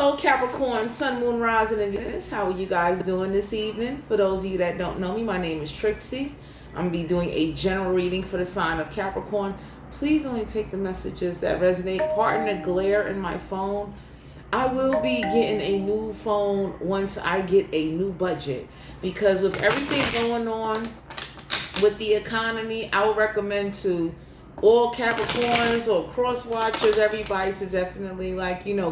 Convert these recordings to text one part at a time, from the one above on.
Hello, Capricorn, Sun, Moon, Rising, and Venus. How are you guys doing this evening? For those of you that don't know me, my name is Trixie. I'm going to be doing a general reading for the sign of Capricorn. Please only take the messages that resonate. Pardon the glare in my phone. I will be getting a new phone once I get a new budget, because with everything going on with the economy, I would recommend to all Capricorns or cross watchers, everybody, to definitely,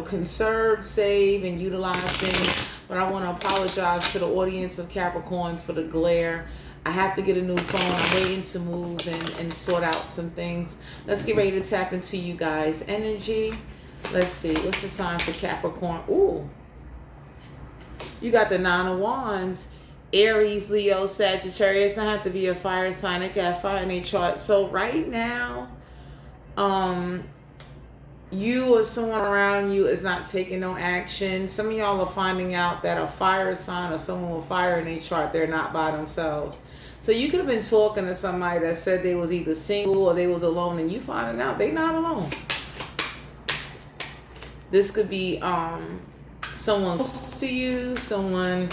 conserve, save, and utilize things. But I want to apologize to the audience of Capricorns for the glare. I have to get a new phone. I'm waiting to move and sort out some things. Let's get ready to tap into you guys' energy. Let's see. What's the sign for Capricorn? Ooh. You got the Nine of Wands. Aries, Leo, Sagittarius. Don't have to be a fire sign. They got fire in their chart. So right now, you or someone around you is not taking no action. Some of y'all are finding out that a fire sign or someone with fire in their chart, they're not by themselves. So you could have been talking to somebody that said they was either single or they was alone, and you finding out they not alone. This could be someone close to you, someone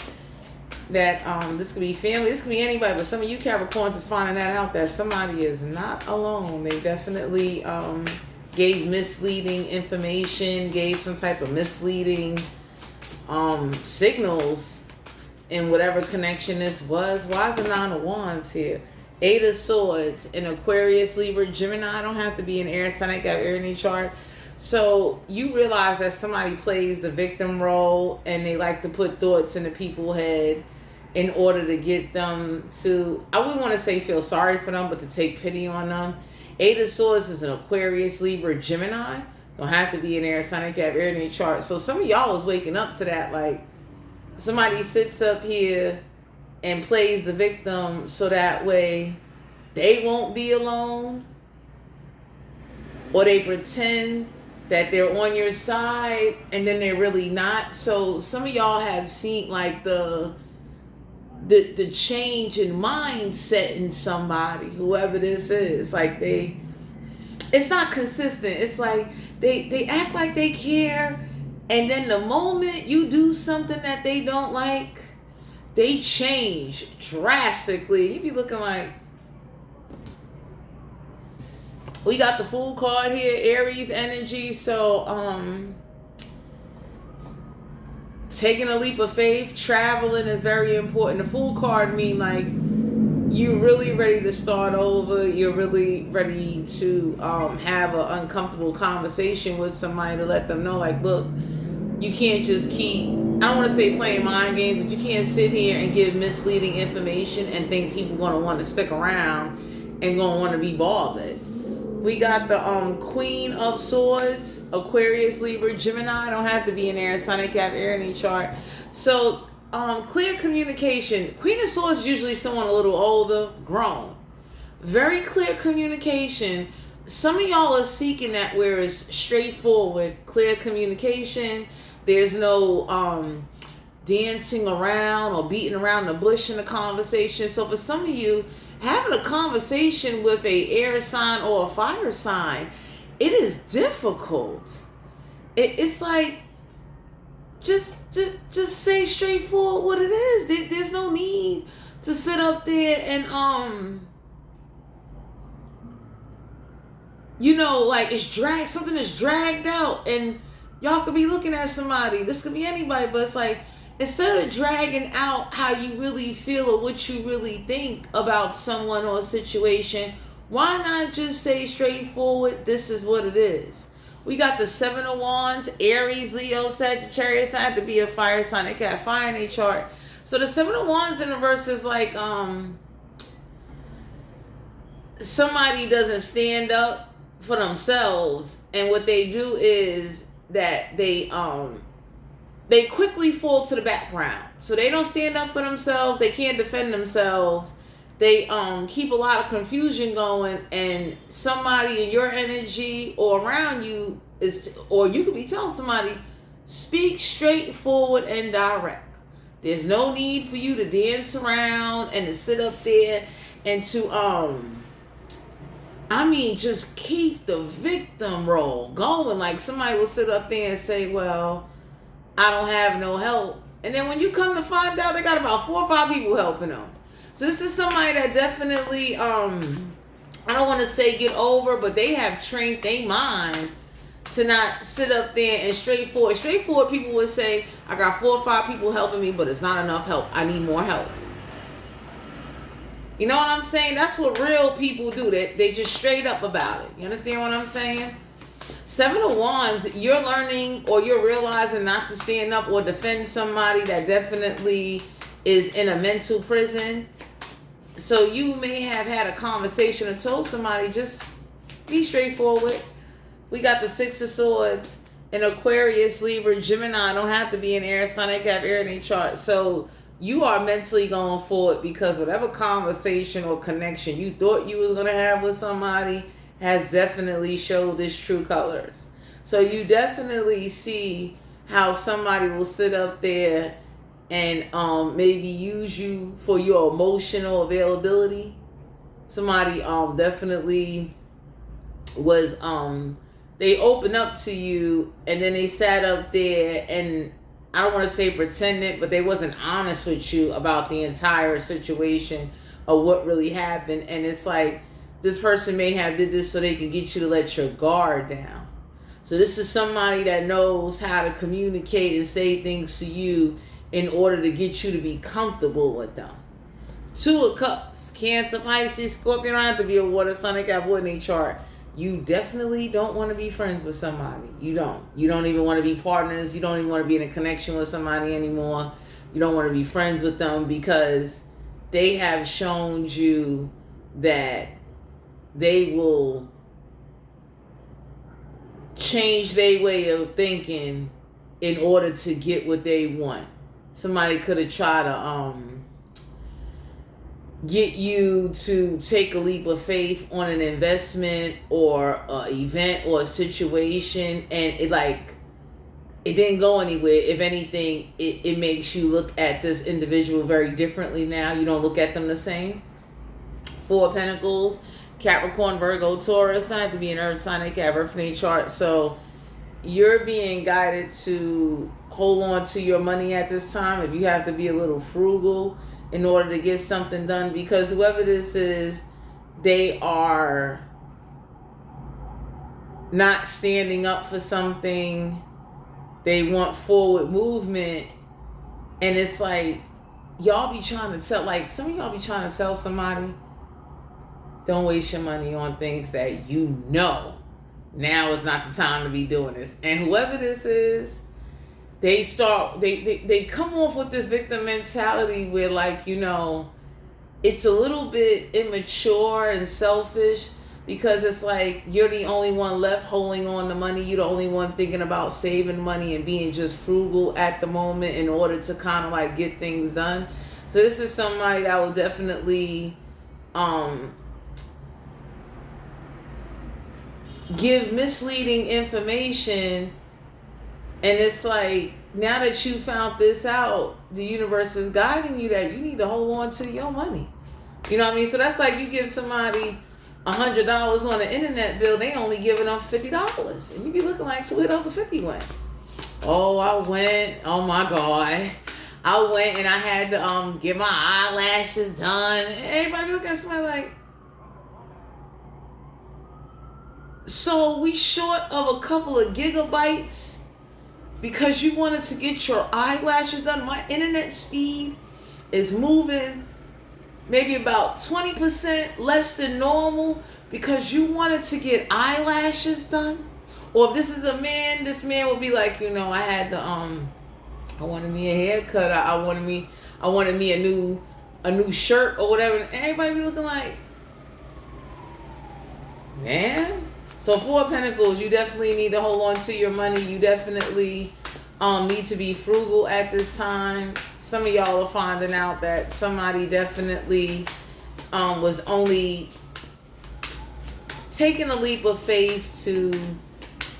that this could be family, this could be anybody, but some of you Capricorns is finding that out, that somebody is not alone. They definitely gave misleading information, gave some type of misleading signals in whatever connection this was. Why is the Nine of Wands here? Eight of Swords, in Aquarius, Libra, Gemini. Don't have to be an air sign. I got air in the chart. So you realize that somebody plays the victim role, and they like to put thoughts in the people's head in order to get them to, I wouldn't want to say feel sorry for them, but to take pity on them. Eight of Swords is an Aquarius, Libra, Gemini. Don't have to be an air sign. They have air in their chart. So some of y'all is waking up to that. Like, somebody sits up here and plays the victim so that way they won't be alone, or they pretend that they're on your side and then they're really not. So some of y'all have seen like the change in mindset in somebody, whoever this is. Like it's not consistent. It's like they act like they care, and then the moment you do something that they don't like, they change drastically. You be looking like, we got the Fool card here, Aries energy. So, taking a leap of faith, traveling is very important. The Fool card mean like you're really ready to start over. You're really ready to have an uncomfortable conversation with somebody to let them know, like, look, you can't just keep, I don't want to say playing mind games, but you can't sit here and give misleading information and think people going to want to stick around and going to want to be bothered. We got the Queen of Swords, Aquarius, Libra, Gemini. Don't have to be an air sign. They have air in their chart. So, clear communication. Queen of Swords is usually someone a little older, grown. Very clear communication. Some of y'all are seeking that where it's straightforward, clear communication. There's no dancing around or beating around the bush in the conversation. So for some of you, having a conversation with a air sign or a fire sign, it is difficult. It's like, just say straightforward what it is. There's no need to sit up there and like it's something is dragged out, and y'all could be looking at somebody. This could be anybody, but it's like, instead of dragging out how you really feel or what you really think about someone or a situation, why not just say straightforward, this is what it is? We got the Seven of Wands, Aries, Leo, Sagittarius. I have to be a fire sign. They got fire in their chart. So the Seven of Wands in the verse is like somebody doesn't stand up for themselves, and what they do is that they quickly fall to the background. So they don't stand up for themselves. They can't defend themselves. They keep a lot of confusion going, and somebody in your energy or around you or you could be telling somebody, speak straightforward and direct. There's no need for you to dance around and to sit up there and to just keep the victim role going. Like somebody will sit up there and say, well, I don't have no help. And then when you come to find out, they got about 4 or 5 people helping them. So this is somebody that definitely, I don't want to say get over, but they have trained their mind to not sit up there and straightforward. Straightforward people would say, I got 4 or 5 people helping me, but it's not enough help. I need more help. You know what I'm saying? That's what real people do. They just straight up about it. You understand what I'm saying? 7 of Wands, you're learning or you're realizing not to stand up or defend somebody that definitely is in a mental prison. So you may have had a conversation or told somebody, just be straightforward. We got the 6 of Swords, an Aquarius, Libra, Gemini. Don't have to be an air sign. They have air in their chart. So you are mentally going forward because whatever conversation or connection you thought you was going to have with somebody has definitely showed its true colors. So you definitely see how somebody will sit up there and maybe use you for your emotional availability. Somebody definitely was they opened up to you and then they sat up there and I don't want to say pretended, but they wasn't honest with you about the entire situation or what really happened. And it's like, this person may have did this so they can get you to let your guard down. So this is somebody that knows how to communicate and say things to you in order to get you to be comfortable with them. 2 of Cups, Cancer, Pisces, Scorpio. Don't have to be a water sign. They got wood in their chart. You definitely don't want to be friends with somebody. You don't. You don't even want to be partners. You don't even want to be in a connection with somebody anymore. You don't want to be friends with them because they have shown you that they will change their way of thinking in order to get what they want. Somebody could have tried to get you to take a leap of faith on an investment or an event or a situation, and it didn't go anywhere. If anything, it makes you look at this individual very differently now. You don't look at them the same. 4 of Pentacles, Capricorn, Virgo, Taurus. Not to be an earth sign, they have earth in their chart. So you're being guided to hold on to your money at this time. If you have to be a little frugal in order to get something done, because whoever this is, they are not standing up for something. They want forward movement. And it's like, y'all be trying to tell, like some of y'all be trying to tell somebody, don't waste your money on things that you know now is not the time to be doing this. And whoever this is, they come off with this victim mentality where, like, you know, it's a little bit immature and selfish because it's like you're the only one left holding on to money. You're the only one thinking about saving money and being just frugal at the moment in order to kind of like get things done. So this is somebody that will definitely give misleading information. And it's like, now that you found this out, the universe is guiding you that you need to hold on to your money. You know what I mean? So that's like you give somebody $100 on an internet bill, they only giving them $50. And you be looking like, so where the other 50 went? Oh, I went, oh my God. I went and I had to get my eyelashes done. And everybody looking at somebody like, so we short of a couple of gigabytes because you wanted to get your eyelashes done. My internet speed is moving maybe about 20% less than normal because you wanted to get eyelashes done. Or if this is a man, this man will be like, you know, I had the I wanted me a haircut. I wanted me a new shirt or whatever. And everybody be looking like, man. So 4 of Pentacles, you definitely need to hold on to your money. You definitely need to be frugal at this time. Some of y'all are finding out that somebody definitely was only taking a leap of faith to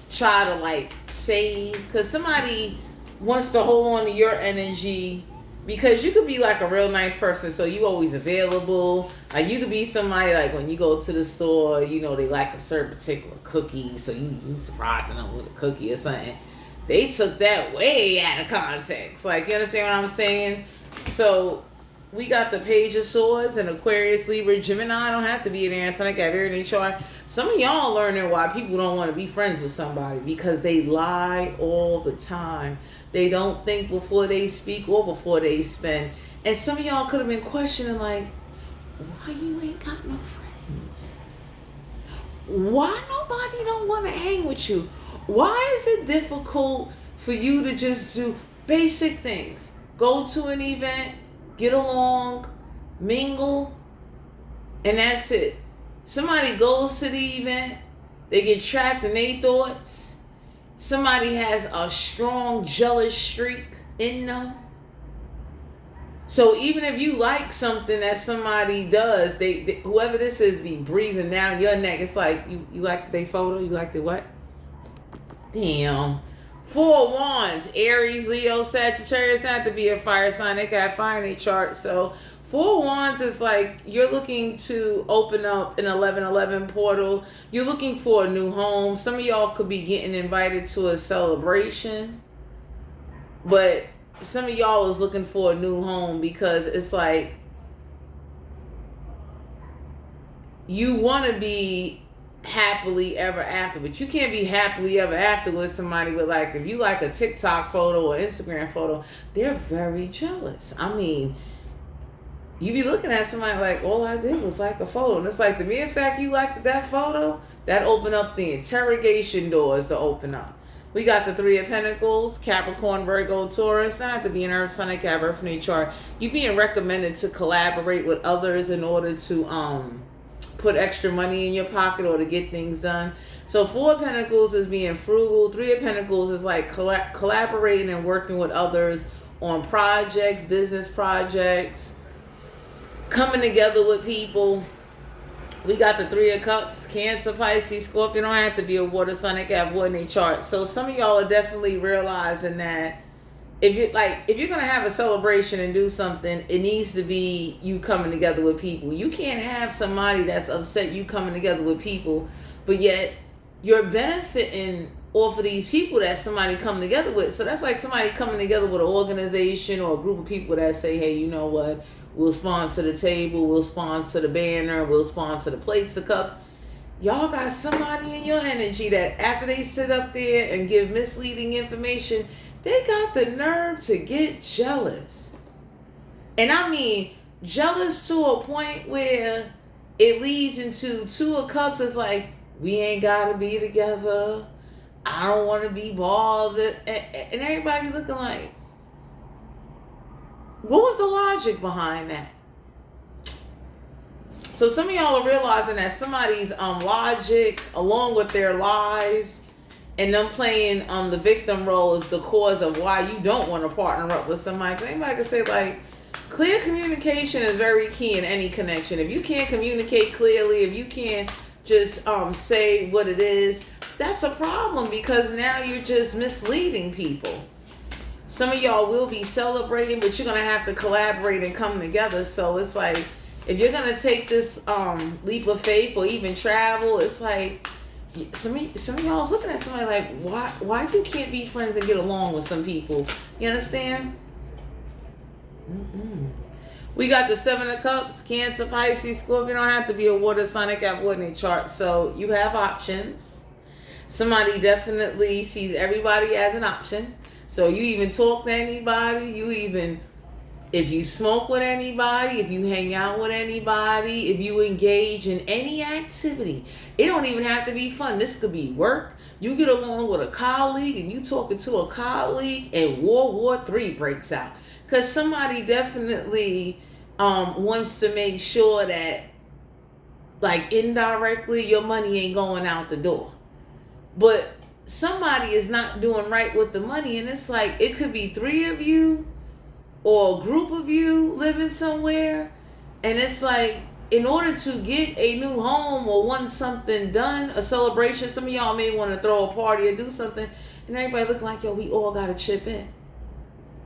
try to like save. Because somebody wants to hold on to your energy because you could be like a real nice person, so you always available. Like you could be somebody like when you go to the store, you know, they like a certain particular cookie, so you surprising them with a cookie or something. they took that way out of context. Like, you understand what I'm saying? So we got the Page of Swords and Aquarius, Libra, Gemini. Don't have to be in there. It's like that in their chart. Some of y'all learning why people don't want to be friends with somebody, because they lie all the time. They don't think before they speak or before they spend. And some of y'all could have been questioning, like, why you ain't got no friends? Why nobody don't want to hang with you? Why is it difficult for you to just do basic things? Go to an event, get along, mingle, and that's it. Somebody goes to the event, they get trapped in their thoughts. Somebody has a strong jealous streak in them. So even if you like something that somebody does, they whoever this is be breathing down your neck. It's like, you like their photo? You like the what? Damn. 4 Wands, Aries, Leo, Sagittarius. Not to be a fire sign. They got fire in their chart. So 4 Wands is like, you're looking to open up an 1111 portal. You're looking for a new home. Some of y'all could be getting invited to a celebration. But some of y'all is looking for a new home, because it's like you want to be happily ever after, but you can't be happily ever after with somebody with, like, if you like a TikTok photo or Instagram photo, they're very jealous. I mean, you be looking at somebody like, all I did was like a photo, and it's like the mere fact you liked that photo, that opened up the interrogation doors to open up. We got the 3 of Pentacles, Capricorn, Virgo, Taurus. Not to be an Earth, Sun, and Cap, Earth in your chart. You being recommended to collaborate with others in order to put extra money in your pocket or to get things done. So 4 of Pentacles is being frugal. 3 of Pentacles is like collaborating and working with others on projects, business projects, coming together with people. We got the 3 of Cups, Cancer, Pisces, Scorpio. Don't have to be a water sign, they got water in their chart. So some of y'all are definitely realizing that if you're gonna have a celebration and do something, it needs to be you coming together with people. You can't have somebody that's upset you coming together with people, but yet you're benefiting off of these people that somebody come together with. So that's like somebody coming together with an organization or a group of people that say, hey, you know what? We'll sponsor the table, we'll sponsor the banner, we'll sponsor the plates, the cups. Y'all got somebody in your energy that after they sit up there and give misleading information, they got the nerve to get jealous. And I mean, jealous to a point where it leads into 2 of Cups. It's like, we ain't got to be together. I don't want to be bothered. And everybody looking like, what was the logic behind that? So some of y'all are realizing that somebody's logic, along with their lies, and them playing the victim role is the cause of why you don't want to partner up with somebody. Anybody can say, like, clear communication is very key in any connection. If you can't communicate clearly, if you can't just say what it is, that's a problem, because now you're just misleading people. Some of y'all will be celebrating, but you're going to have to collaborate and come together. So it's like, if you're going to take this leap of faith or even travel, it's like, some of y'all is looking at somebody like, why you can't be friends and get along with some people? You understand? We got the 7 of Cups, Cancer, Pisces, Scorpio. Don't have to be a water sign, they got water in their chart. So you have options. Somebody definitely sees everybody as an option. So you even talk to anybody, if you smoke with anybody, if you hang out with anybody, if you engage in any activity, it don't even have to be fun. This could be work. You get along with a colleague and you talking to a colleague and World War III breaks out. Because somebody definitely wants to make sure that, like, indirectly your money ain't going out the door. But somebody is not doing right with the money, and it's like, it could be 3 of you or a group of you living somewhere, and it's like, in order to get a new home or want something done, a celebration, some of y'all may want to throw a party or do something, and everybody looking like, yo, we all got to chip in.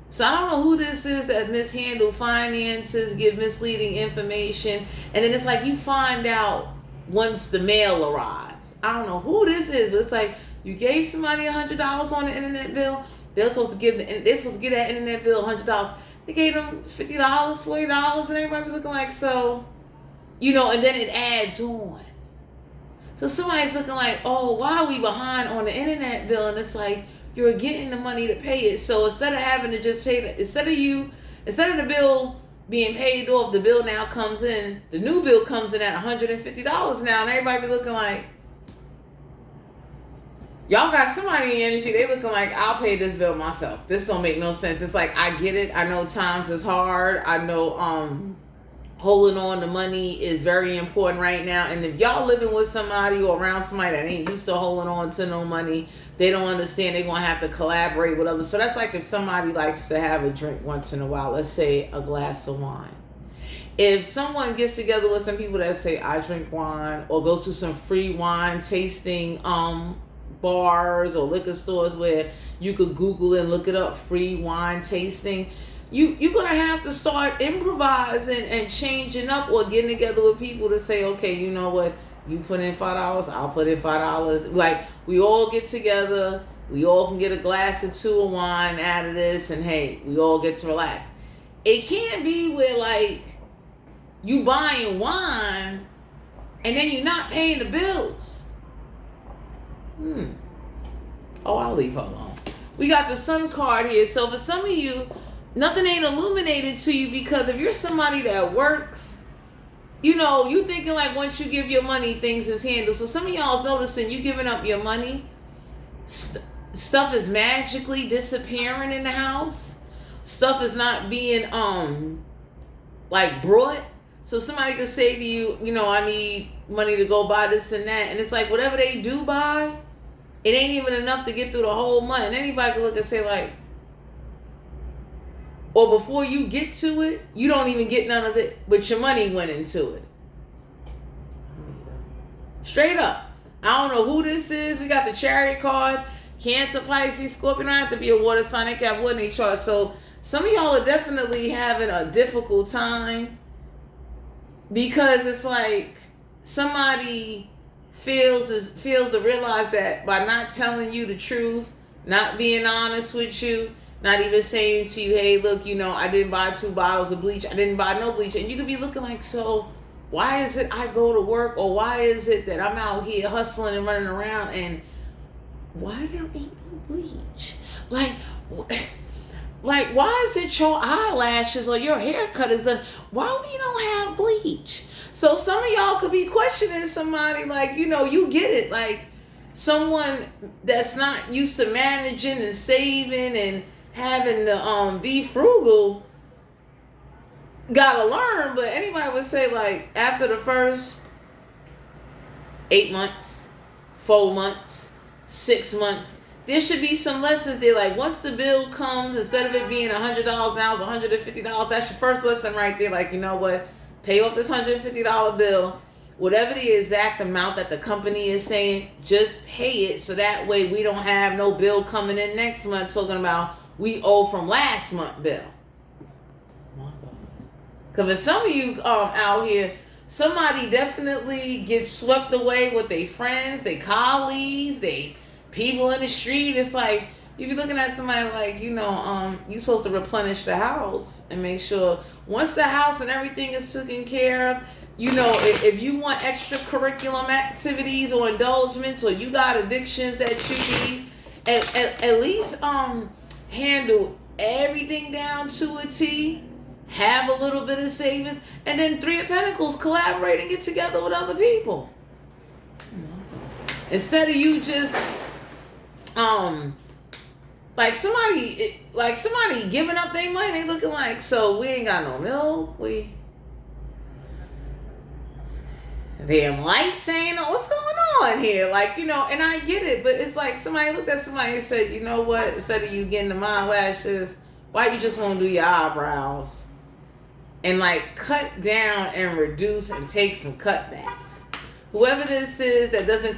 So I don't know who this is that mishandle finances, give misleading information, and then it's like you find out once the mail arrives. I don't know who this is, but it's like You gave somebody $100 on the internet bill. They're supposed to give that internet bill $100. They gave them $50, $40, and everybody be looking like, so, you know, and then it adds on. So somebody's looking like, oh, why are we behind on the internet bill? And it's like, you're getting the money to pay it. So instead of having to just pay instead of the bill being paid off, the bill now comes in, the new bill comes in at $150 now, and everybody be looking like, y'all got somebody in energy, they looking like, I'll pay this bill myself. This don't make no sense. It's like, I get it. I know times is hard. I know holding on to money is very important right now. And if y'all living with somebody or around somebody that ain't used to holding on to no money, they don't understand. They're going to have to collaborate with others. So that's like if somebody likes to have a drink once in a while, let's say a glass of wine. If someone gets together with some people that say, I drink wine, or go to some free wine tasting bars or liquor stores where you could Google and look it up, free wine tasting, you're going to have to start improvising and changing up, or getting together with people to say, okay, you know what, you put in $5, I'll put in $5. Like, we all get together, we all can get a glass or two of wine out of this, and hey, we all get to relax. It can't be where, like, you buying wine and then you're not paying the bills. Oh, I'll leave her alone. We got the Sun card here. So for some of you, nothing ain't illuminated to you, because if you're somebody that works, you know, you thinking like once you give your money, things is handled. So some of y'all is noticing you giving up your money, stuff is magically disappearing in the house. Stuff is not being like brought. So somebody could say to you, you know, I need money to go buy this and that, and it's like whatever they do buy, it ain't even enough to get through the whole month. And anybody can look and say like, or before you get to it, you don't even get none of it, but your money went into it. Straight up. I don't know who this is. We got the Chariot card. Cancer, Pisces, Scorpio. Don't have to be a water sign. They have wood in each other. So some of y'all are definitely having a difficult time, because it's like somebody fails to realize that by not telling you the truth, not being honest with you, not even saying to you, hey, look, you know, I didn't buy 2 bottles of bleach. I didn't buy no bleach. And you could be looking like, so why is it I go to work, or why is it that I'm out here hustling and running around, and why there ain't no bleach? Like, why is it your eyelashes or your haircut is done? Why we don't have bleach? So some of y'all could be questioning somebody like, you know, you get it. Like someone that's not used to managing and saving and having to be frugal gotta learn. But anybody would say like after the first 8 months, 4 months, 6 months, there should be some lessons there. Like once the bill comes, instead of it being $100 now it's $150, that's your first lesson right there. Like, you know what, pay off this $150 bill, whatever the exact amount that the company is saying, just pay it, so that way we don't have no bill coming in next month talking about we owe from last month bill. Because if some of you out here, somebody definitely gets swept away with their friends, their colleagues, they people in the street. It's like you be looking at somebody like, you know, you're supposed to replenish the house and make sure once the house and everything is taken care of, you know, if you want extracurricular activities or indulgements, or you got addictions that you need, at least handle everything down to a T, have a little bit of savings, and then 3 of Pentacles, collaborate and get together with other people. Instead of you just like somebody giving up their money, they looking like, so we ain't got no milk, damn lights ain't on, what's going on here? Like, you know, and I get it, but it's like somebody looked at somebody and said, you know what, instead of you getting the eyelashes, why you just won't do your eyebrows and like cut down and reduce and take some cutbacks. Whoever this is that doesn't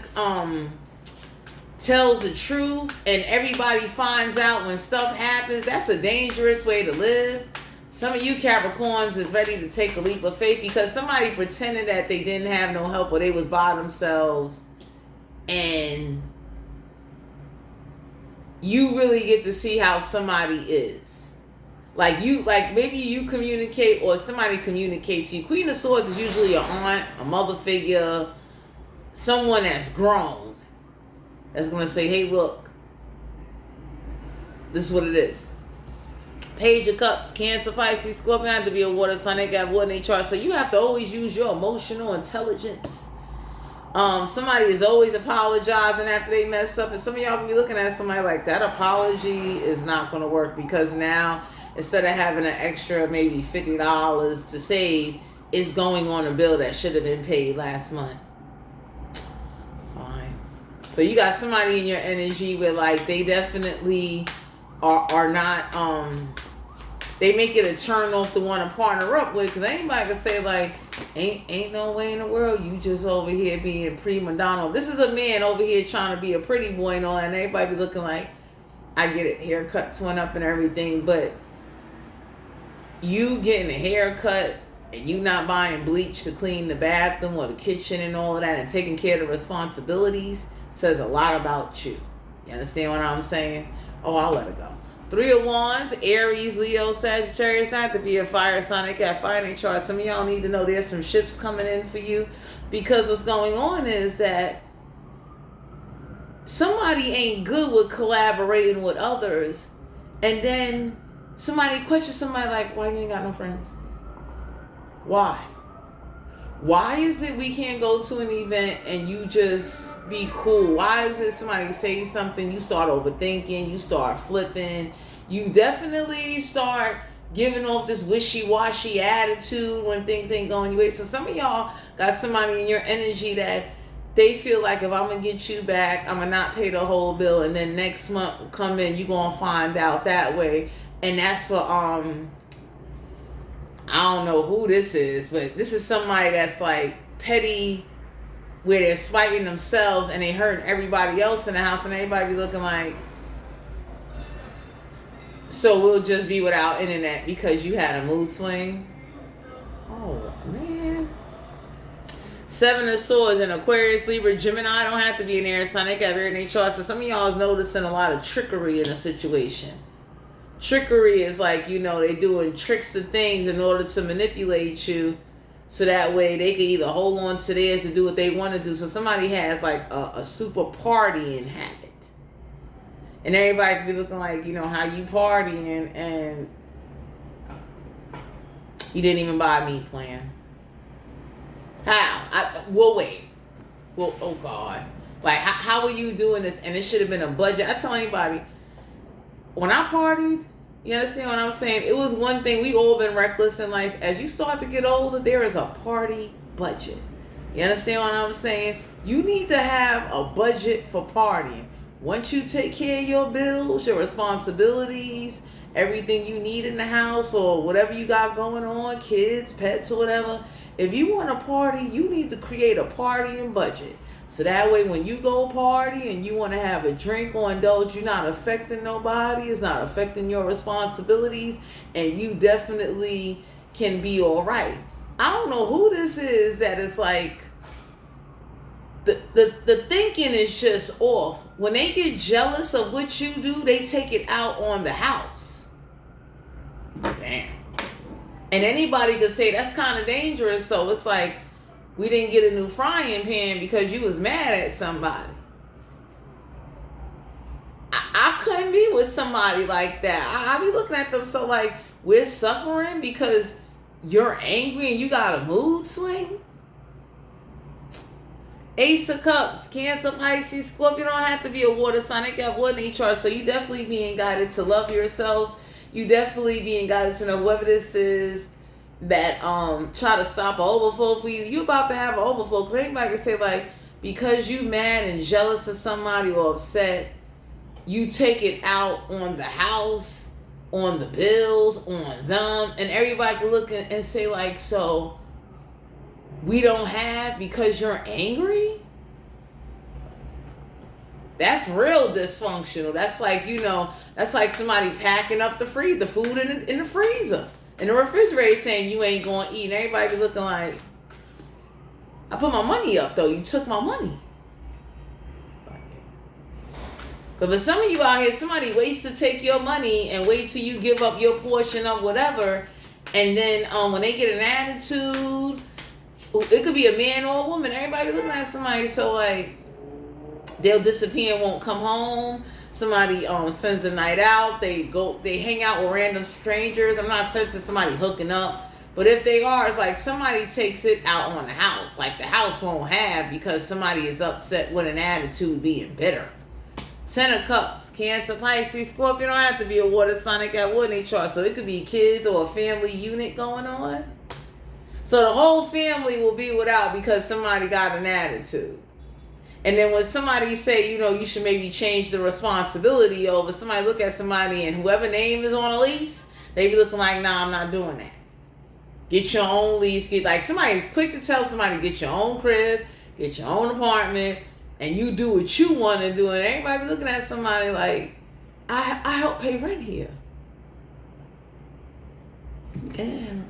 tells the truth and everybody finds out when stuff happens, that's a dangerous way to live. Some of you Capricorns is ready to take a leap of faith because somebody pretended that they didn't have no help or they was by themselves, and you really get to see how somebody is. Like maybe you communicate or somebody communicates to you. Queen of Swords is usually an aunt, a mother figure, someone that's grown, that's going to say, hey, look, this is what it is. Page of Cups, Cancer, Pisces, Scorpio have to be a water sign. They got water in their chart. So you have to always use your emotional intelligence. Somebody is always apologizing after they mess up. And some of y'all can be looking at somebody like, that apology is not going to work, because now instead of having an extra maybe $50 to save, it's going on a bill that should have been paid last month. Fine. So you got somebody in your energy where like they definitely are not, they make it a turn off to want to partner up with, because anybody can say like, ain't no way in the world you just over here being prima donna. This is a man over here trying to be a pretty boy and all that, and everybody be looking like, I get it, haircuts went up and everything, but you getting a haircut and you not buying bleach to clean the bathroom or the kitchen and all of that and taking care of the responsibilities says a lot about you. You understand what I'm saying? Oh, I'll let it go. 3 of Wands, Aries, Leo, Sagittarius. Not to be a fire sign. They got fire in their chart. Some of y'all need to know there's some ships coming in for you, because what's going on is that somebody ain't good with collaborating with others, and then somebody questions somebody like, why you ain't got no friends? Why? Why is it we can't go to an event and you just be cool? Why is it somebody say something, you start overthinking, you start flipping, you definitely start giving off this wishy-washy attitude when things ain't going your way? So some of y'all got somebody in your energy that they feel like, if I'm going to get you back, I'm going to not pay the whole bill, and then next month will come in, you're going to find out that way. And that's for, I don't know who this is, but this is somebody that's like petty, where they're spiting themselves and they hurting everybody else in the house, and everybody be looking like, so we'll just be without internet because you had a mood swing. Oh man. 7 of Swords in Aquarius, Libra, Gemini. Don't have to be an air sign. They got everything chart. So some of y'all is noticing a lot of trickery in a situation. Trickery is like, you know, they doing tricks to things in order to manipulate you, so that way they can either hold on to theirs to do what they want to do. So somebody has like a super partying habit, and everybody can be looking like, you know, how you partying and you didn't even buy a meat plan. How? We'll wait. Well, oh God. Like, how are you doing this? And it should have been a budget. I tell anybody, when I partied, you understand what I'm saying? It was one thing. We all been reckless in life. As you start to get older, there is a party budget. You understand what I'm saying? You need to have a budget for partying. Once you take care of your bills, your responsibilities, everything you need in the house or whatever you got going on, kids, pets, or whatever, if you want to party, you need to create a partying budget. So that way when you go party and you want to have a drink or indulge, you're not affecting nobody. It's not affecting your responsibilities. And you definitely can be all right. I don't know who this is that is like, the thinking is just off. When they get jealous of what you do, they take it out on the house. Damn. And anybody could say that's kind of dangerous. So it's like, we didn't get a new frying pan because you was mad at somebody. I couldn't be with somebody like that. I be looking at them so like, we're suffering because you're angry and you got a mood swing. Ace of Cups, Cancer, Pisces, Scorpio. Don't have to be a water sign. They got water in each chart. So you definitely being guided to love yourself. You definitely being guided to know whoever this is that try to stop an overflow for you. You about to have an overflow, because anybody can say like, because you mad and jealous of somebody or upset, you take it out on the house, on the bills, on them, and everybody can look and say like, so we don't have because you're angry? That's real dysfunctional. That's like, you know, that's like somebody packing up the food in the freezer, in the refrigerator, saying you ain't going to eat. And everybody be looking like, I put my money up though. You took my money. But for some of you out here, somebody waits to take your money and wait till you give up your portion of whatever. And then when they get an attitude, it could be a man or a woman. Everybody looking at somebody, so like they'll disappear and won't come home. Somebody spends the night out. They hang out with random strangers. I'm not sensing somebody hooking up, but if they are, it's like somebody takes it out on the house. Like the house won't have because somebody is upset with an attitude, being bitter. 10 of Cups, Cancer, Pisces, Scorpio. Don't have to be a water sign. They got wood in their chart, so it could be kids or a family unit going on. So the whole family will be without because somebody got an attitude. And then when somebody say, you should maybe change the responsibility over, somebody look at somebody and whoever name is on a lease, they be looking like, nah, I'm not doing that. Get your own lease. Somebody's quick to tell somebody, get your own crib, get your own apartment, and you do what you want to do. And everybody be looking at somebody like, I help pay rent here. Damn.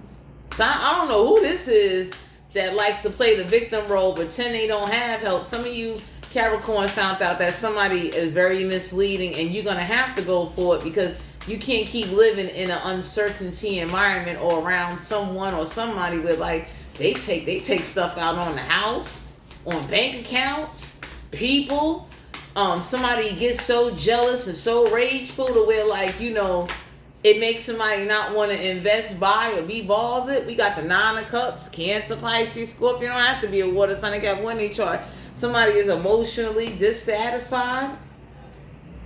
So I don't know who this is that likes to play the victim role, pretend they don't have help. Some of you Capricorns found out that somebody is very misleading, and you're going to have to go for it because you can't keep living in an uncertainty environment or around someone or somebody where like they take stuff out on the house, on bank accounts, people. Somebody gets so jealous and so rageful to where like, it makes somebody not want to invest, buy, or be bothered. We got the 9 of Cups, Cancer, Pisces, Scorpio. Don't have to be a water sign. They got one in their chart. Somebody is emotionally dissatisfied.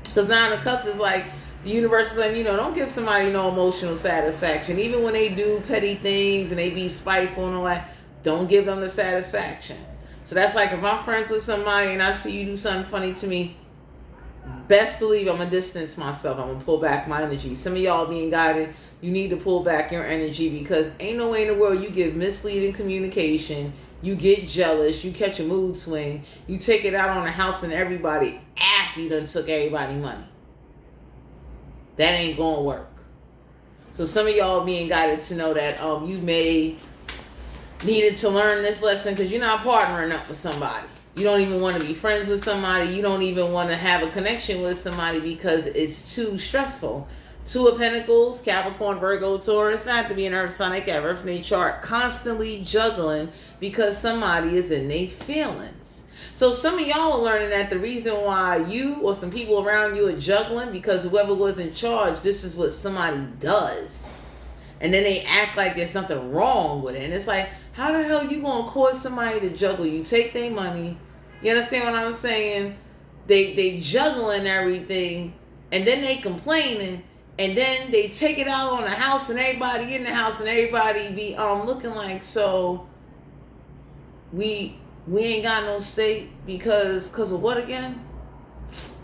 Because 9 of Cups is like, the universe is like, don't give somebody no emotional satisfaction. Even when they do petty things and they be spiteful and all that, don't give them the satisfaction. So that's like if I'm friends with somebody and I see you do something funny to me, best believe I'm going to distance myself. I'm going to pull back my energy. Some of y'all being guided, you need to pull back your energy because ain't no way in the world you give misleading communication, you get jealous, you catch a mood swing, you take it out on the house and everybody after you done took everybody's money. That ain't going to work. So some of y'all being guided to know that you may needed to learn this lesson because you're not partnering up with somebody. You don't even want to be friends with somebody. You don't even want to have a connection with somebody because it's too stressful. 2 of Pentacles, Capricorn, Virgo, Taurus. Not to be an earth sign. They got earth in their chart. Constantly juggling because somebody is in their feelings. So some of y'all are learning that the reason why you or some people around you are juggling because whoever was in charge, this is what somebody does. And then they act like there's nothing wrong with it. And it's like, how the hell you going to cause somebody to juggle? You take their money. You understand what I'm saying? They juggling everything, and then they complaining, and then they take it out on the house and everybody in the house and everybody be looking like, so we ain't got no stake because of what again? This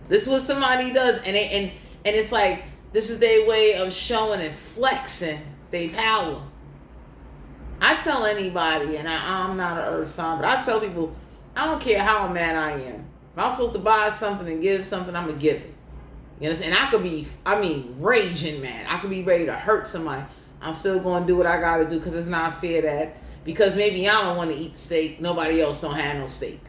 is what somebody does, and it's like this is their way of showing and flexing their power. I tell anybody, and I'm not an earth sign, but I tell people, I don't care how mad I am. If I'm supposed to buy something and give something, I'm going to give it. You understand? And I could be, raging mad. I could be ready to hurt somebody. I'm still going to do what I got to do because it's not fair that, because maybe I don't want to eat steak, nobody else don't have no steak.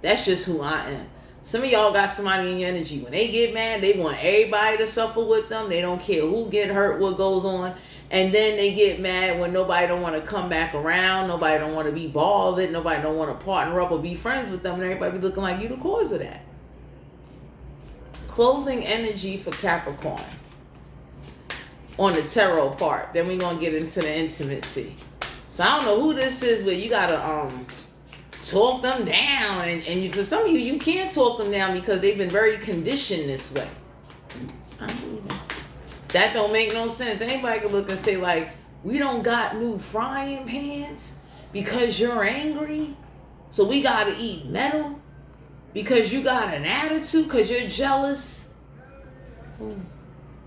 That's just who I am. Some of y'all got somebody in your energy. When they get mad, they want everybody to suffer with them. They don't care who get hurt, what goes on. And then they get mad when nobody don't want to come back around. Nobody don't want to be bothered. Nobody don't want to partner up or be friends with them. And everybody be looking like you the cause of that. Closing energy for Capricorn on the tarot part. Then we're going to get into the intimacy. So I don't know who this is, but you got to talk them down. And for some of you, you can't talk them down because they've been very conditioned this way. I believe it. That don't make no sense. Anybody can look and say like, we don't got new frying pans because you're angry. So we got to eat metal because you got an attitude because you're jealous.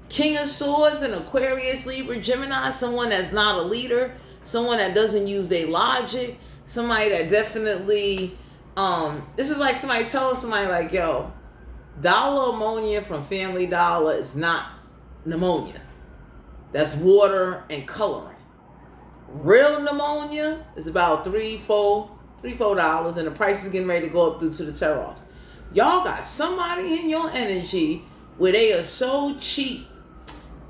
King of Swords and Aquarius, Libra, Gemini, someone that's not a leader, someone that doesn't use their logic, somebody that definitely, this is like somebody telling somebody like, yo, dollar ammonia from Family Dollar is not pneumonia. That's water and coloring. Real pneumonia is about $3-4, and the price is getting ready to go up due to the tariffs. Y'all got somebody in your energy where they are so cheap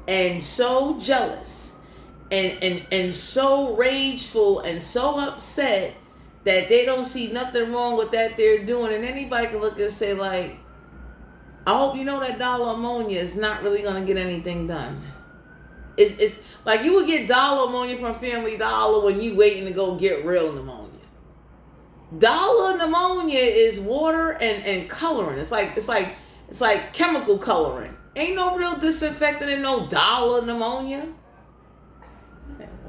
and so jealous and so rageful and so upset that they don't see nothing wrong with that they're doing. And anybody can look and say, like, I hope you know that dollar ammonia is not really going to get anything done. It's like you would get dollar ammonia from Family Dollar when you waiting to go get real pneumonia. Dollar pneumonia is water and coloring. It's like chemical coloring. Ain't no real disinfectant in no dollar pneumonia.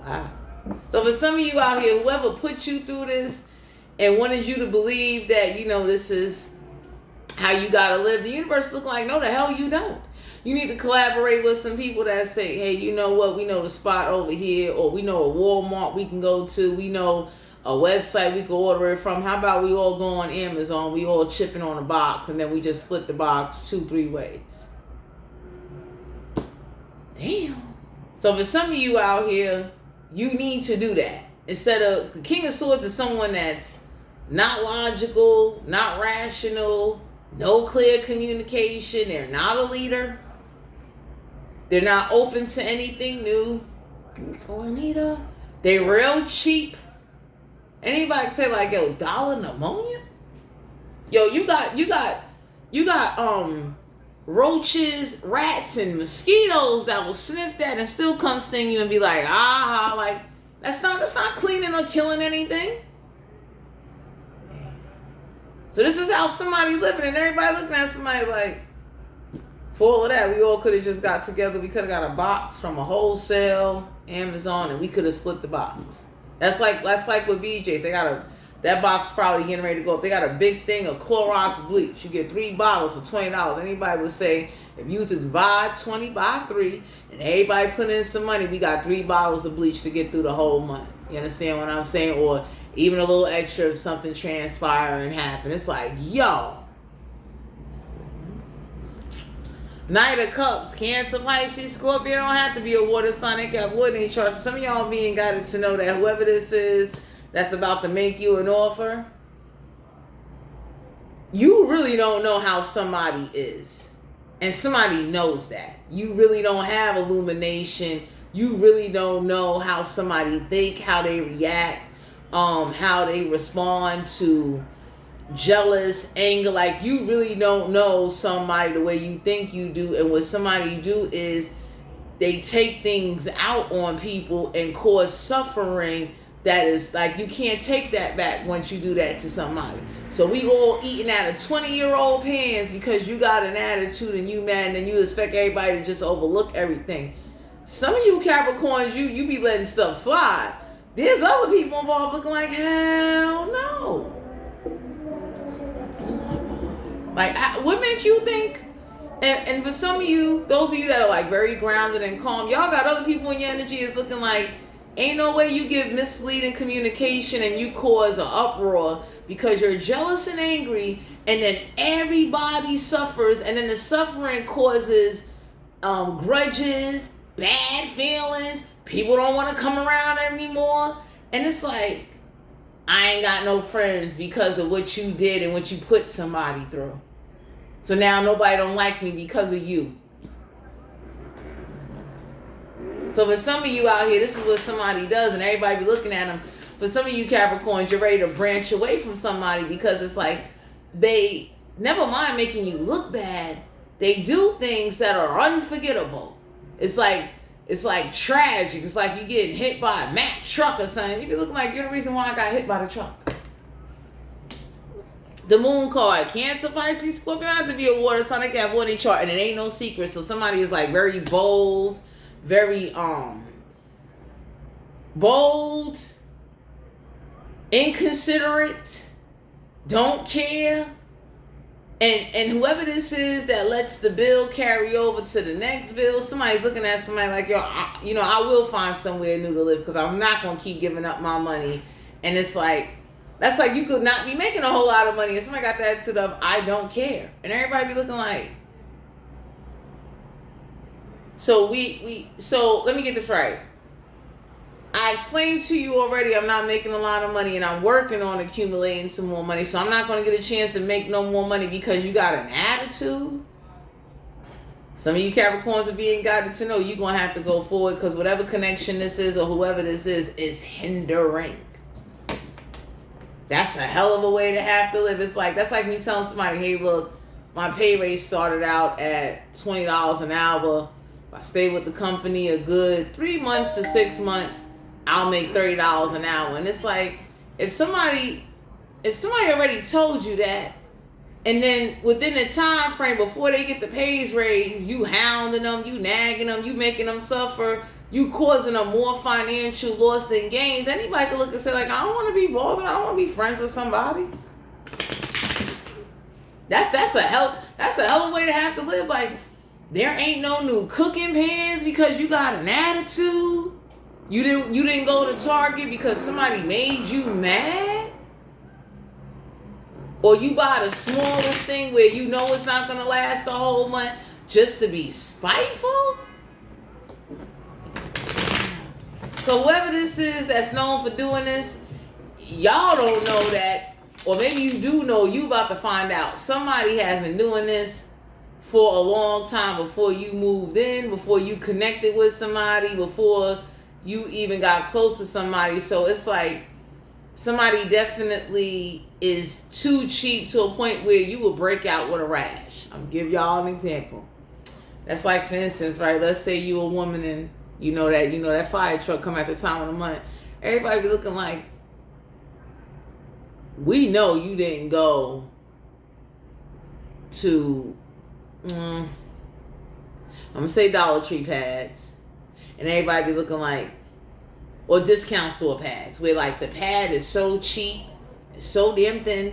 Wow. So for some of you out here, whoever put you through this and wanted you to believe that, you know, this is how you gotta live, the universe is looking like, no, the hell you don't. You need to collaborate with some people that say, hey, you know what, we know the spot over here, or we know a Walmart we can go to, we know a website we can order it from. How about we all go on Amazon, we all chipping on a box, and then we just split the box 2-3 ways. Damn. So for some of you out here, you need to do that. Instead of, the King of Swords is someone that's not logical, not rational, no clear communication. They're not a leader. They're not open to anything new. Tornado. They're real cheap. Anybody can say, like, yo, dollar pneumonia? Yo, you got roaches, rats, and mosquitoes that will sniff that and still come sting you and be like, like, that's not cleaning or killing anything. So this is how somebody living, and everybody looking at somebody like, for all of that, we all could have just got together. We could have got a box from a wholesale Amazon, and we could have split the box. That's like with BJ's. They got that box probably getting ready to go up. They got a big thing of Clorox bleach. You get 3 bottles for $20. Anybody would say, if you was to divide 20 by 3, and everybody put in some money, we got 3 bottles of bleach to get through the whole month. You understand what I'm saying? Or even a little extra if something transpire and happen. It's like, yo. Knight of Cups, Cancer, Pisces, Scorpio. Don't have to be a water sign. They got wood in each chart. Some of y'all being guided to know that whoever this is that's about to make you an offer, you really don't know how somebody is. And somebody knows that. You really don't have illumination. You really don't know how somebody think, how they react, how they respond to jealous, anger. Like, you really don't know somebody the way you think you do. And what somebody do is they take things out on people and cause suffering that is like, you can't take that back once you do that to somebody. So we all eating out of 20-year-old pans because you got an attitude and you mad and you expect everybody to just overlook everything. Some of you Capricorns, you be letting stuff slide. There's other people involved looking like, hell no. Like, what makes you think? And for some of you, those of you that are like very grounded and calm, y'all got other people in your energy is looking like, ain't no way you give misleading communication and you cause an uproar because you're jealous and angry, and then everybody suffers, and then the suffering causes grudges, bad feelings. People don't want to come around anymore, and it's like, I ain't got no friends because of what you did and what you put somebody through. So now nobody don't like me because of you. So for some of you out here, this is what somebody does, and everybody be looking at them. For some of you Capricorns, you're ready to branch away from somebody because it's like they, never mind making you look bad, they do things that are unforgettable. It's like tragic. It's like you getting hit by a Mack truck or something. You be looking like you're the reason why I got hit by the truck. The moon card, Cancer, Pisces, Scorpio. Have to be a water sign. They can have one in chart, and it ain't no secret. So somebody is like very bold, very bold, inconsiderate, don't care. And whoever this is that lets the bill carry over to the next bill, somebody's looking at somebody like, yo, I will find somewhere new to live because I'm not going to keep giving up my money. And it's like, that's like you could not be making a whole lot of money. And somebody got that attitude of, I don't care. And everybody be looking like, so so let me get this right. I explained to you already, I'm not making a lot of money and I'm working on accumulating some more money. So I'm not going to get a chance to make no more money because you got an attitude. Some of you Capricorns are being guided to know you're going to have to go forward because whatever connection this is or whoever this is hindering. That's a hell of a way to have to live. It's like, that's like me telling somebody, hey, look, my pay rate started out at $20 an hour. If I stay with the company a good 3 months to 6 months, I'll make $30 an hour. And it's like, if somebody already told you that, and then within the time frame before they get the pays raise, you hounding them, you nagging them, you making them suffer, you causing them more financial loss than gains. Anybody can look and say, like, I don't want to be bothered. I don't want to be friends with somebody. That's a hell of a way to have to live. Like, there ain't no new cooking pans because you got an attitude. You didn't go to Target because somebody made you mad. Or you buy the smallest thing where you know it's not going to last the whole month just to be spiteful? So whoever this is that's known for doing this, y'all don't know that. Or maybe you do know, you about to find out. Somebody has been doing this for a long time before you moved in, before you connected with somebody, before you even got close to somebody. So it's like, somebody definitely is too cheap to a point where you will break out with a rash. I'm gonna give y'all an example. That's like, for instance, right? Let's say you a woman and you know that fire truck come at the time of the month. Everybody be looking like, we know you didn't go to, I'm gonna say Dollar Tree pads, and everybody be looking like, or discount store pads, where like the pad is so cheap, it's so damn thin.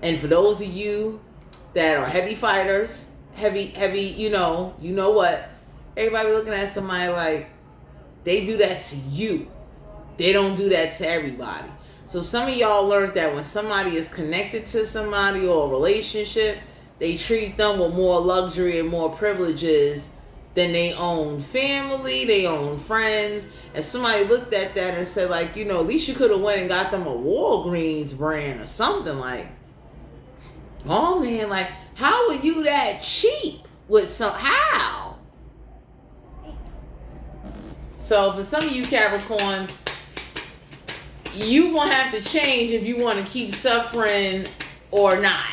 And for those of you that are heavy fighters, heavy, you know what? Everybody looking at somebody like, they do that to you. They don't do that to everybody. So some of y'all learned that when somebody is connected to somebody or a relationship, they treat them with more luxury and more privileges than they own family, they own friends. And somebody looked at that and said, like, at least you could have went and got them a Walgreens brand or something. Like, oh man, like, how are you that cheap with how? So for some of you Capricorns, you gonna have to change if you want to keep suffering or not.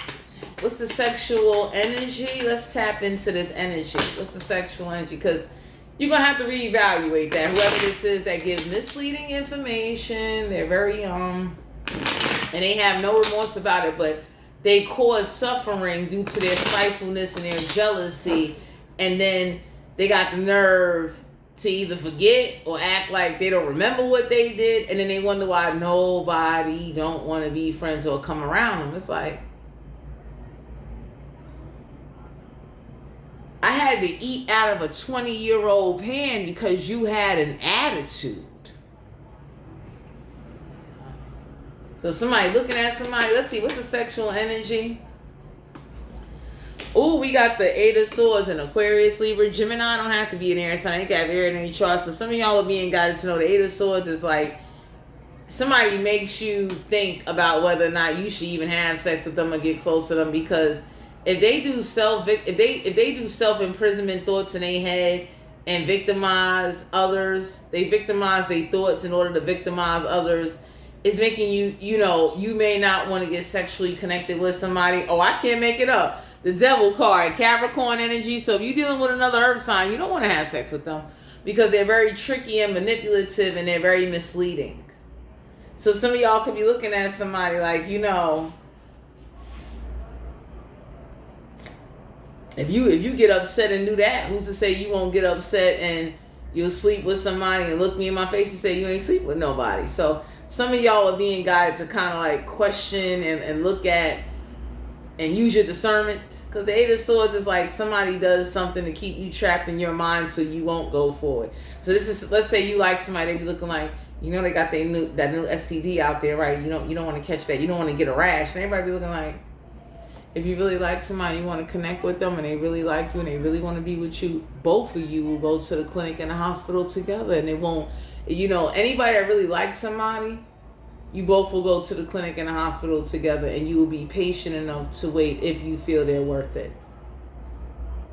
What's the sexual energy? Let's tap into this energy. What's the sexual energy? Because you're going to have to reevaluate that. Whoever this is that gives misleading information, they're very and they have no remorse about it, but they cause suffering due to their spitefulness and their jealousy, and then they got the nerve to either forget or act like they don't remember what they did, and then they wonder why nobody don't want to be friends or come around them. It's like, I had to eat out of a 20-year-old pan because you had an attitude. So somebody looking at somebody, let's see, what's the sexual energy? Oh, we got the Eight of Swords and Aquarius, Libra, Gemini. Don't have to be an air sign. They got air in their chart. So some of y'all are being guided to know the Eight of Swords is like, somebody makes you think about whether or not you should even have sex with them or get close to them, because if they do self-imprisonment thoughts in their head and victimize others, they victimize their thoughts in order to victimize others, it's making you may not want to get sexually connected with somebody. Oh, I can't make it up. The Devil card, Capricorn energy. So if you're dealing with another earth sign, you don't want to have sex with them because they're very tricky and manipulative and they're very misleading. So some of y'all could be looking at somebody like, If you get upset and do that, who's to say you won't get upset and you'll sleep with somebody and look me in my face and say you ain't sleep with nobody? So some of y'all are being guided to kind of like question and look at and use your discernment, because the Eight of Swords is like somebody does something to keep you trapped in your mind so you won't go forward. So this is, let's say you like somebody, they be looking like, they got that new STD out there, right? You don't want to catch that. You don't want to get a rash. And everybody be looking like, If you really like somebody, you want to connect with them, and they really like you, and they really want to be with you, both of you will go to the clinic and the hospital together. And it won't, anybody that really likes somebody, you both will go to the clinic and the hospital together, and you will be patient enough to wait if you feel they're worth it.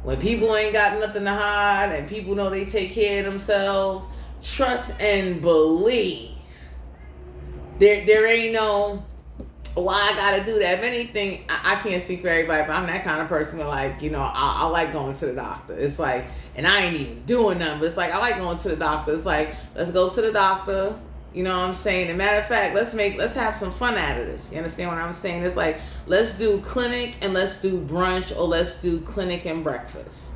When people ain't got nothing to hide and people know they take care of themselves, trust and believe. There ain't no, why I gotta do that. If anything, I can't speak for everybody, but I'm that kind of person where, like, I like going to the doctor. It's like, and I ain't even doing nothing, but it's like, I like going to the doctor. It's like, let's go to the doctor. You know what I'm saying? As a matter of fact, let's have some fun out of this. You understand what I'm saying? It's like, let's do clinic and let's do brunch, or let's do clinic and breakfast.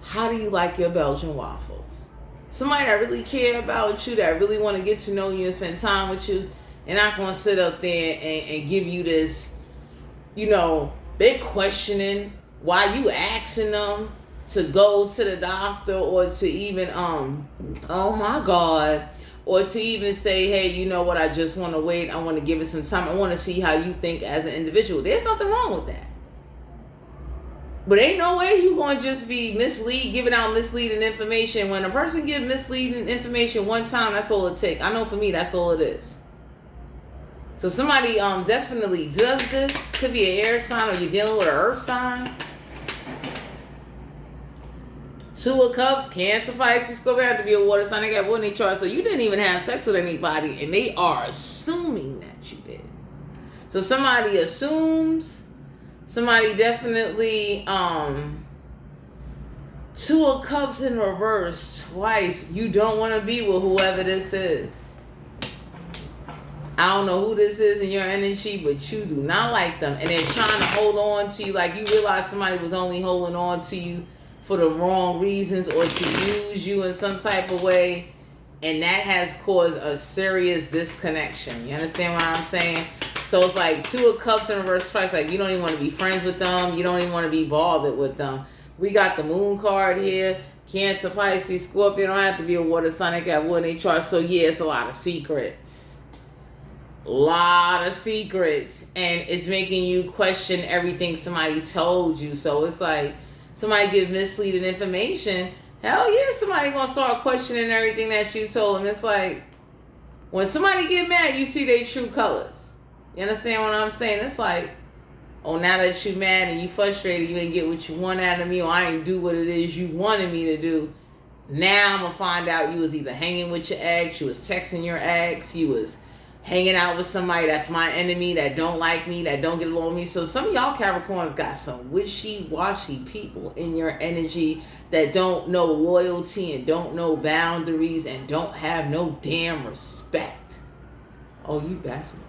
How do you like your Belgian waffles? Somebody that really care about you, that really want to get to know you and spend time with you, and not going to sit up there and give you this, they're questioning why you asking them to go to the doctor, or to even, oh my God, or to even say, hey, you know what, I just want to wait. I want to give it some time. I want to see how you think as an individual. There's nothing wrong with that. But ain't no way you going to just be giving out misleading information. When a person gives misleading information one time, that's all it takes. I know for me, that's all it is. So somebody definitely does this. Could be an air sign, or you're dealing with an earth sign. 2 of Cups, Cancer, Pisces, Scorpio, have to be a water sign. They got water in their chart. So you didn't even have sex with anybody, and they are assuming that you did. So somebody assumes. Somebody definitely, 2 of Cups in reverse twice. You don't want to be with whoever this is. I don't know who this is in your energy, but you do not like them. And they're trying to hold on to you. Like, you realize somebody was only holding on to you for the wrong reasons, or to use you in some type of way. And that has caused a serious disconnection. You understand what I'm saying? So it's like 2 of Cups in reverse twice. Like, you don't even want to be friends with them. You don't even want to be bothered with them. We got the Moon card here. Cancer, Pisces, Scorpio. Don't have to be a water sign. They got water in their chart. So yeah, it's a lot of secrets. Lot of secrets. And it's making you question everything somebody told you. So it's like, somebody give misleading information. Hell yeah, somebody gonna start questioning everything that you told them. It's like, when somebody get mad, you see their true colors. You understand what I'm saying? It's like, oh, now that you mad and you frustrated, you ain't get what you want out of me, or I ain't do what it is you wanted me to do. Now I'm going to find out you was either hanging with your ex, you was texting your ex, you was hanging out with somebody that's my enemy, that don't like me, that don't get along with me. So some of y'all Capricorns got some wishy-washy people in your energy that don't know loyalty and don't know boundaries and don't have no damn respect. Oh, you bastard.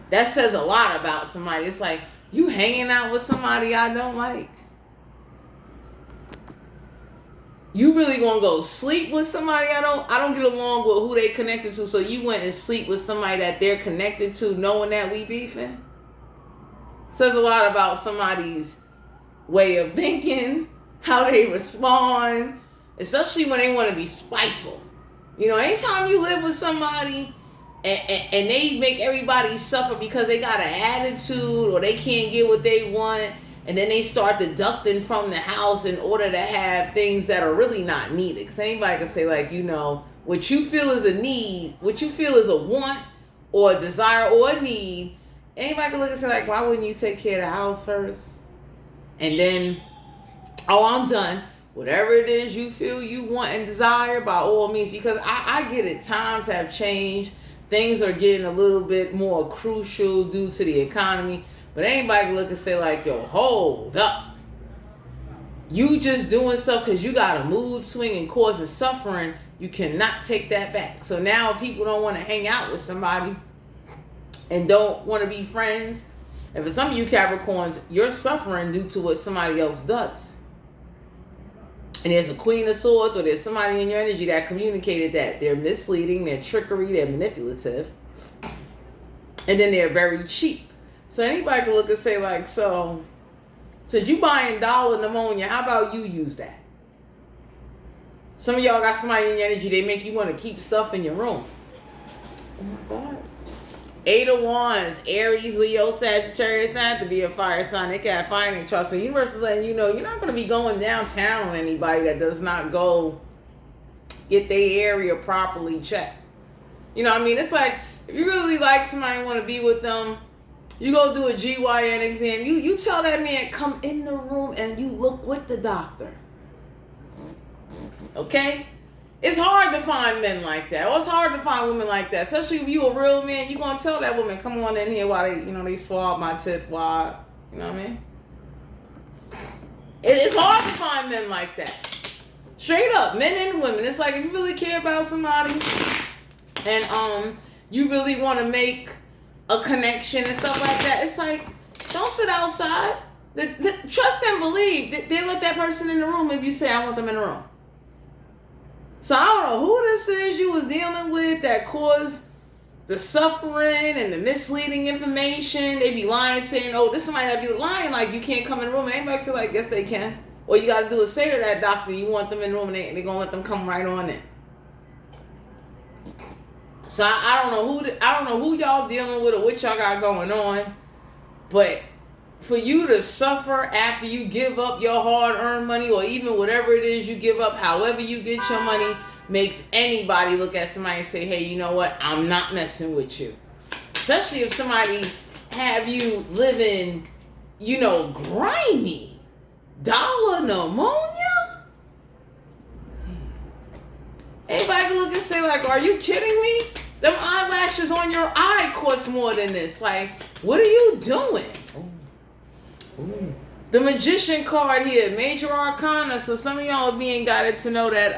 That says a lot about somebody. It's like, you hanging out with somebody I don't like. You really gonna go sleep with somebody I don't get along with, who they connected to, so you went and sleep with somebody that they're connected to, knowing that we beefing? Says a lot about somebody's way of thinking, how they respond, especially when they want to be spiteful. Anytime you live with somebody and they make everybody suffer because they got an attitude, or they can't get what they want, and then they start deducting from the house in order to have things that are really not needed. Because anybody can say, like, what you feel is a need, what you feel is a want or a desire or a need. Anybody can look and say, like, why wouldn't you take care of the house first? And then, oh, I'm done. Whatever it is you feel you want and desire, by all means. Because I get it. Times have changed. Things are getting a little bit more crucial due to the economy. But anybody can look and say, like, yo, hold up. You just doing stuff because you got a mood swing and causing suffering. You cannot take that back. So now if people don't want to hang out with somebody and don't want to be friends, and for some of you Capricorns, you're suffering due to what somebody else does. And there's a Queen of Swords, or there's somebody in your energy that communicated that. They're misleading, they're trickery, they're manipulative. And then they're very cheap. So anybody can look and say, like, so you buying dollar pneumonia, how about you use that? Some of y'all got somebody in your energy, they make you want to keep stuff in your room. Oh my God. Eight of Wands, Aries, Leo, Sagittarius, have to be a fire sign. They can have fire in their chart. So the universe is letting you know you're not going to be going downtown on anybody that does not go get their area properly checked. You know what I mean? It's like, if you really like somebody and want to be with them, you go do a GYN exam. You tell that man, come in the room and you look with the doctor. Okay? It's hard to find men like that. Or it's hard to find women like that. Especially if you a real man, you going to tell that woman, come on in here while they swab my tip wide. You know what I mean? It's hard to find men like that. Straight up, men and women. It's like, if you really care about somebody and you really want to make a connection and stuff like that, it's like, don't sit outside. Trust and believe. They let that person in the room if you say, I want them in the room. So I don't know who this is you was dealing with that caused the suffering and the misleading information. They be lying, saying, oh, this somebody that be lying, like you can't come in the room. And anybody say, like, yes, they can. All you got to do is say to that doctor you want them in the room, and they're going to let them come right on in. So I don't know who y'all dealing with or what y'all got going on, but for you to suffer after you give up your hard-earned money, or even whatever it is you give up, however you get your money, makes anybody look at somebody and say, hey, you know what? I'm not messing with you. Especially if somebody have you living, grimy. Dollar pneumonia? Anybody can look and say, like, are you kidding me? Them eyelashes on your eye cost more than this. Like, what are you doing? Ooh. The Magician card here, Major Arcana. So some of y'all are being guided to know that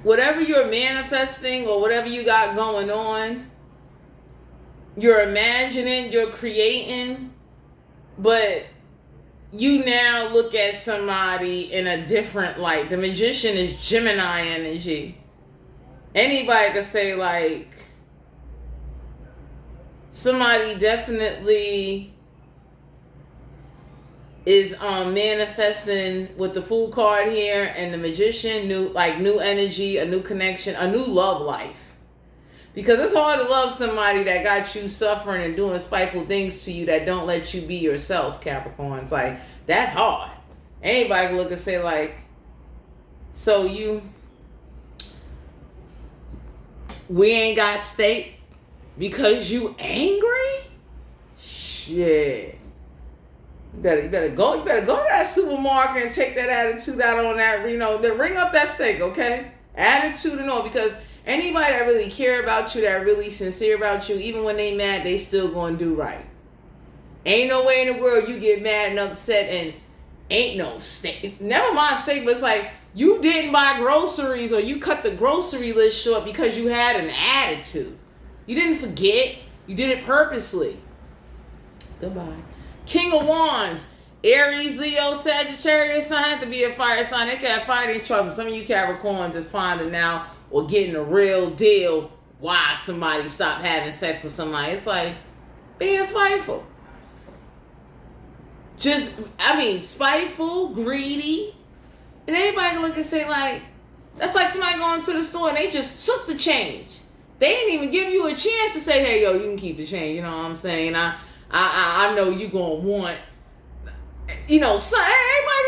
whatever you're manifesting or whatever you got going on, you're imagining, you're creating, but you now look at somebody in a different light. The Magician is Gemini energy. Anybody could say, like, somebody definitely is manifesting with the Fool card here and the Magician, new energy, a new connection, a new love life. Because it's hard to love somebody that got you suffering and doing spiteful things to you that don't let you be yourself, Capricorns. Like, that's hard. Anybody can look and say, like, so we ain't got steak because you angry? Shit. You better go to that supermarket and take that attitude out on that, then ring up that steak, okay? Attitude and all, because anybody that really care about you, that really sincere about you, even when they mad, they still gonna do right. Ain't no way in the world you get mad and upset and ain't no steak. Never mind steak, but it's like you didn't buy groceries or you cut the grocery list short because you had an attitude. You didn't forget. You did it purposely. Goodbye. King of Wands, Aries, Leo, Sagittarius. Don't have to be a fire sign. They can have fire in trust. Some of you Capricorns is finding now or getting a real deal why somebody stopped having sex with somebody. It's like being spiteful. Spiteful, greedy. And anybody can look and say, like, that's like somebody going to the store and they just took the change. They didn't even give you a chance to say, hey, yo, you can keep the change. You know what I'm saying? I know you gonna want, so everybody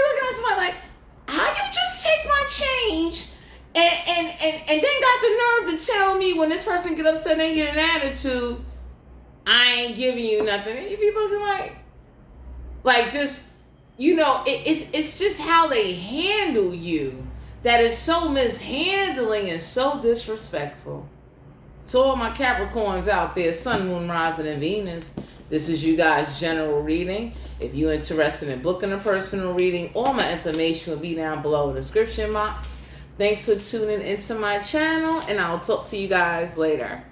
looking at somebody like, how you just take my change and then got the nerve to tell me when this person get upset and they get an attitude, I ain't giving you nothing. And you be looking like just, it's just how they handle you that is so mishandling and so disrespectful. So all my Capricorns out there, Sun, Moon, Rising, and Venus, this is you guys' general reading. If you're interested in booking a personal reading, all my information will be down below in the description box. Thanks for tuning into my channel, and I'll talk to you guys later.